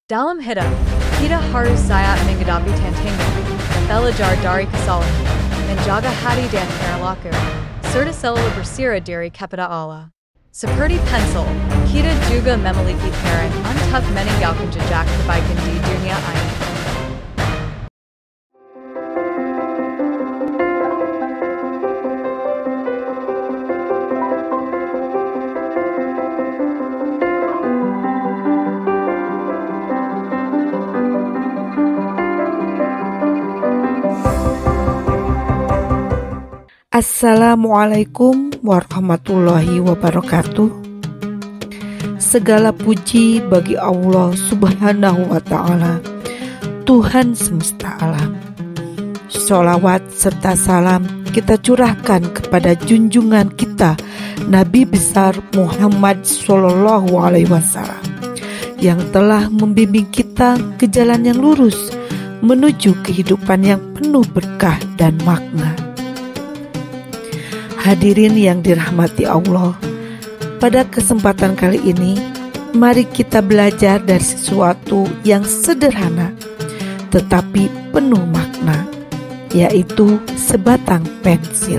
Dalam hidup, kita harus siap menghadapi tantangan, belajar dari kesalahan, menjaga hati dan perilaku, serta selalu berserah diri kepada Allah. Seperti pensil, kita juga memiliki peran untuk meninggalkan jejak kebaikan di dunia ini. Assalamualaikum warahmatullahi wabarakatuh. Segala puji bagi Allah Subhanahu wa ta'ala, Tuhan semesta alam. Sholawat serta salam kita curahkan kepada junjungan kita Nabi besar Muhammad Sallallahu Alaihi Wasallam, yang telah membimbing kita ke jalan yang lurus menuju kehidupan yang penuh berkah dan makna. Hadirin yang dirahmati Allah, pada kesempatan kali ini, mari kita belajar dari sesuatu yang sederhana tetapi penuh makna, yaitu sebatang pensil.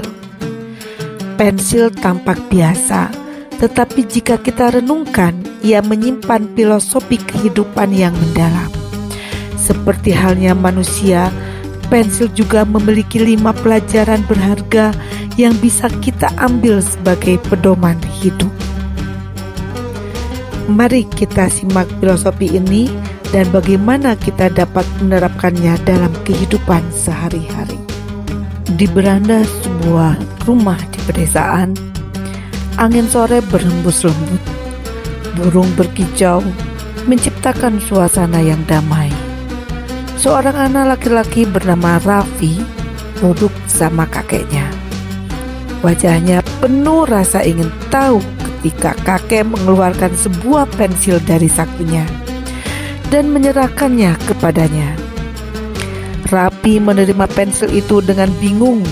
Pensil tampak biasa, tetapi jika kita renungkan, ia menyimpan filosofi kehidupan yang mendalam. Seperti halnya manusia, pensil juga memiliki 5 pelajaran berharga yang bisa kita ambil sebagai pedoman hidup. Mari kita simak filosofi ini dan bagaimana kita dapat menerapkannya dalam kehidupan sehari-hari. Di beranda sebuah rumah di pedesaan, angin sore berhembus lembut, burung berkicau menciptakan suasana yang damai. Seorang anak laki-laki bernama Raffi duduk bersama kakeknya. Wajahnya penuh rasa ingin tahu ketika kakek mengeluarkan sebuah pensil dari sakunya dan menyerahkannya kepadanya. Raffi menerima pensil itu dengan bingung,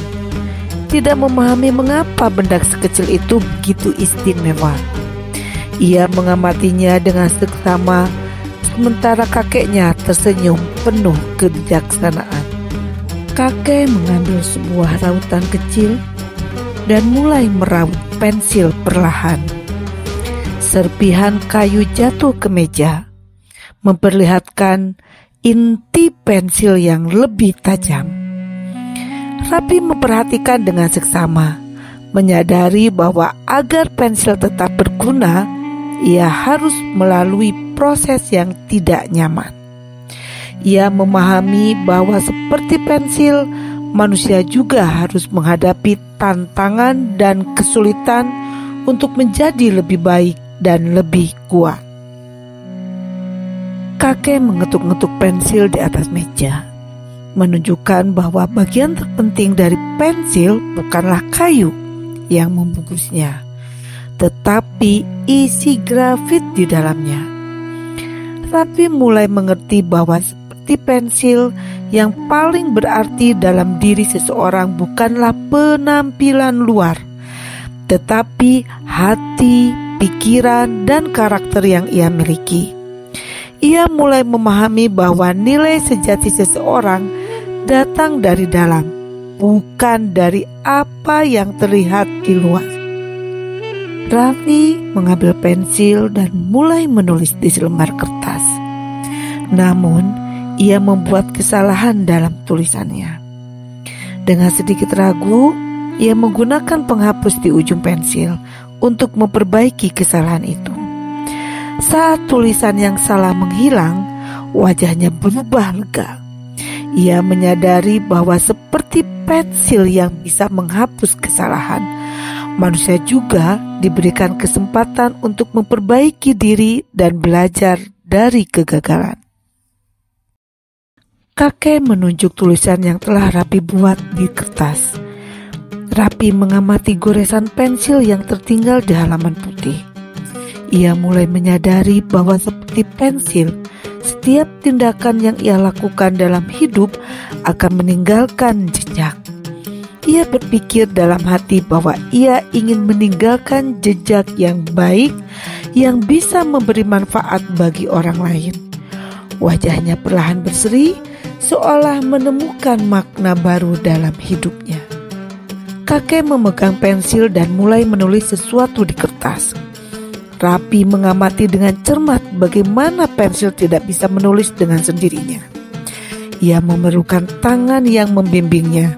tidak memahami mengapa benda sekecil itu begitu istimewa. Ia mengamatinya dengan seksama, sementara kakeknya tersenyum penuh kebijaksanaan. Kakek mengambil sebuah rautan kecil dan mulai meraut pensil perlahan. Serpihan kayu jatuh ke meja, memperlihatkan inti pensil yang lebih tajam. Raffi memperhatikan dengan seksama, menyadari bahwa agar pensil tetap berguna, ia harus melalui proses yang tidak nyaman. Ia memahami bahwa seperti pensil, manusia juga harus menghadapi tantangan dan kesulitan untuk menjadi lebih baik dan lebih kuat. Kakek mengetuk-ngetuk pensil di atas meja, menunjukkan bahwa bagian terpenting dari pensil bukanlah kayu yang membungkusnya, tetapi isi grafit di dalamnya. Raffi mulai mengerti bahwa seperti pensil, yang paling berarti dalam diri seseorang bukanlah penampilan luar, tetapi hati, pikiran, dan karakter yang ia miliki. Ia mulai memahami bahwa nilai sejati seseorang datang dari dalam, bukan dari apa yang terlihat di luar. Raffi mengambil pensil dan mulai menulis di selembar kertas. Namun, ia membuat kesalahan dalam tulisannya. Dengan sedikit ragu, ia menggunakan penghapus di ujung pensil untuk memperbaiki kesalahan itu. Saat tulisan yang salah menghilang, wajahnya berubah lega. Ia menyadari bahwa seperti pensil yang bisa menghapus kesalahan, manusia juga diberikan kesempatan untuk memperbaiki diri dan belajar dari kegagalan. Kakek menunjuk tulisan yang telah Raffi buat di kertas. Raffi mengamati goresan pensil yang tertinggal di halaman putih. Ia mulai menyadari bahwa seperti pensil, setiap tindakan yang ia lakukan dalam hidup akan meninggalkan jejak. Ia berpikir dalam hati bahwa ia ingin meninggalkan jejak yang baik yang bisa memberi manfaat bagi orang lain. Wajahnya perlahan berseri, seolah menemukan makna baru dalam hidupnya. Kakek memegang pensil dan mulai menulis sesuatu di kertas. Rapi mengamati dengan cermat bagaimana pensil tidak bisa menulis dengan sendirinya. Ia memerlukan tangan yang membimbingnya.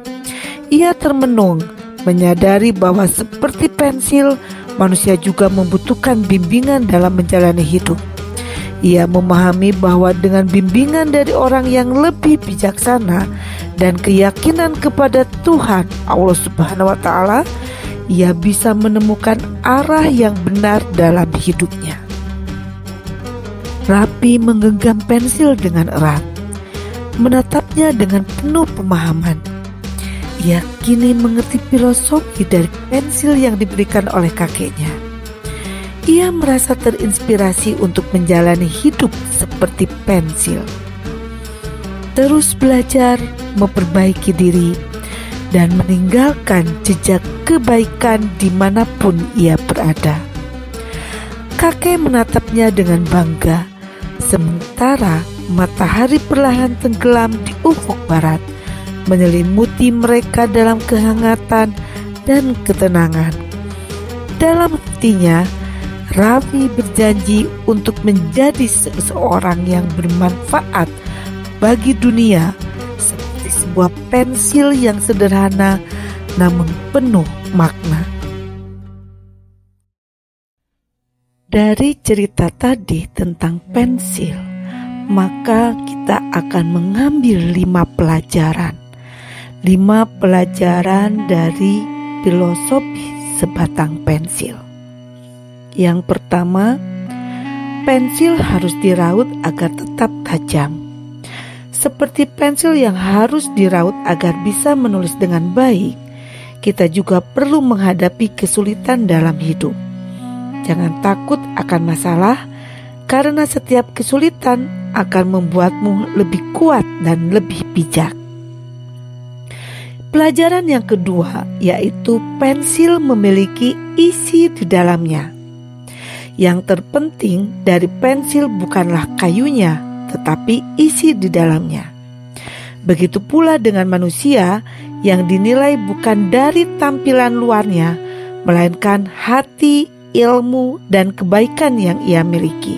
Ia termenung, menyadari bahwa seperti pensil, manusia juga membutuhkan bimbingan dalam menjalani hidup. Ia memahami bahwa dengan bimbingan dari orang yang lebih bijaksana dan keyakinan kepada Tuhan Allah Subhanahu wa Ta'ala, ia bisa menemukan arah yang benar dalam hidupnya. Rapi menggenggam pensil dengan erat, menatapnya dengan penuh pemahaman. Ia kini mengerti filosofi dari pensil yang diberikan oleh kakeknya. Ia merasa terinspirasi untuk menjalani hidup seperti pensil. Terus belajar, memperbaiki diri, dan meninggalkan jejak kebaikan dimanapun ia berada. Kakek menatapnya dengan bangga, sementara matahari perlahan tenggelam di ufuk barat, menyelimuti mereka dalam kehangatan dan ketenangan. Dalam hatinya, Rafi berjanji untuk menjadi seseorang yang bermanfaat bagi dunia, seperti sebuah pensil yang sederhana namun penuh makna. Dari cerita tadi tentang pensil, maka kita akan mengambil 5 pelajaran. 5 pelajaran dari filosofi sebatang pensil. Yang pertama, pensil harus diraut agar tetap tajam. Seperti pensil yang harus diraut agar bisa menulis dengan baik, kita juga perlu menghadapi kesulitan dalam hidup. Jangan takut akan masalah, karena setiap kesulitan akan membuatmu lebih kuat dan lebih bijak. Pelajaran yang kedua yaitu pensil memiliki isi di dalamnya. Yang terpenting dari pensil bukanlah kayunya, tetapi isi di dalamnya. Begitu pula dengan manusia yang dinilai bukan dari tampilan luarnya, melainkan hati, ilmu, dan kebaikan yang ia miliki.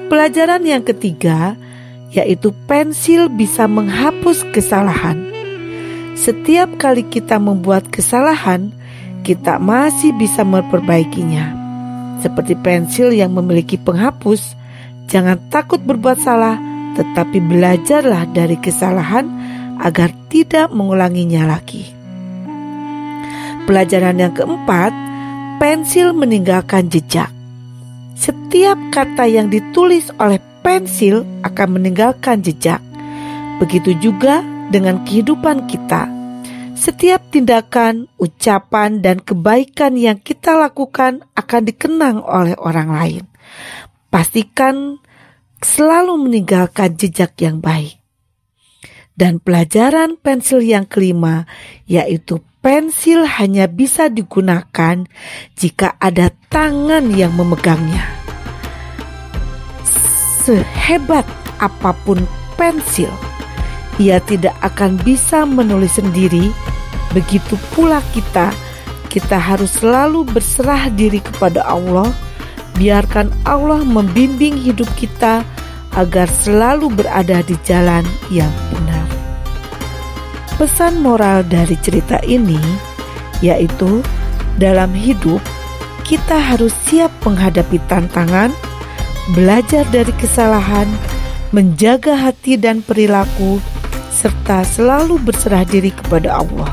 Pelajaran yang ketiga yaitu pensil bisa menghapus kesalahan. Setiap kali kita membuat kesalahan, kita masih bisa memperbaikinya. Seperti pensil yang memiliki penghapus, jangan takut berbuat salah, tetapi belajarlah dari kesalahan agar tidak mengulanginya lagi. Pelajaran yang keempat, pensil meninggalkan jejak. Setiap kata yang ditulis oleh pensil akan meninggalkan jejak. Begitu juga dengan kehidupan kita. Setiap tindakan, ucapan, dan kebaikan yang kita lakukan akan dikenang oleh orang lain. Pastikan selalu meninggalkan jejak yang baik. Dan pelajaran pensil yang kelima yaitu pensil hanya bisa digunakan jika ada tangan yang memegangnya. Sehebat apapun pensil, ia tidak akan bisa menulis sendiri. Begitu pula kita harus selalu berserah diri kepada Allah. Biarkan Allah membimbing hidup kita agar selalu berada di jalan yang benar. Pesan moral dari cerita ini yaitu dalam hidup kita harus siap menghadapi tantangan, belajar dari kesalahan, menjaga hati dan perilaku, serta selalu berserah diri kepada Allah.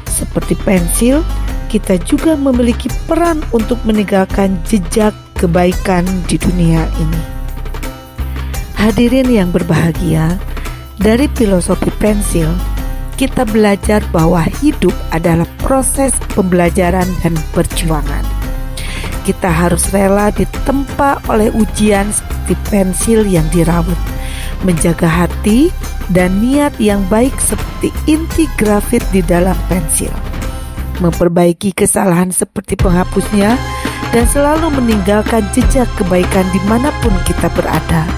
Seperti pensil, kita juga memiliki peran untuk meninggalkan jejak kebaikan di dunia ini. Hadirin yang berbahagia, dari filosofi pensil, kita belajar bahwa hidup adalah proses pembelajaran dan perjuangan. Kita harus rela ditempa oleh ujian seperti pensil yang dirawat, menjaga hati dan niat yang baik seperti inti grafit di dalam pensil, memperbaiki kesalahan seperti penghapusnya, dan selalu meninggalkan jejak kebaikan dimanapun kita berada.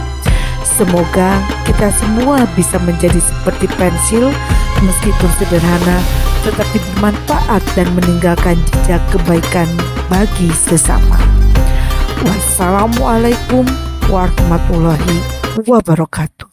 Semoga kita semua bisa menjadi seperti pensil, meskipun sederhana, tetapi bermanfaat dan meninggalkan jejak kebaikan bagi sesama. Wassalamualaikum warahmatullahi wabarakatuh.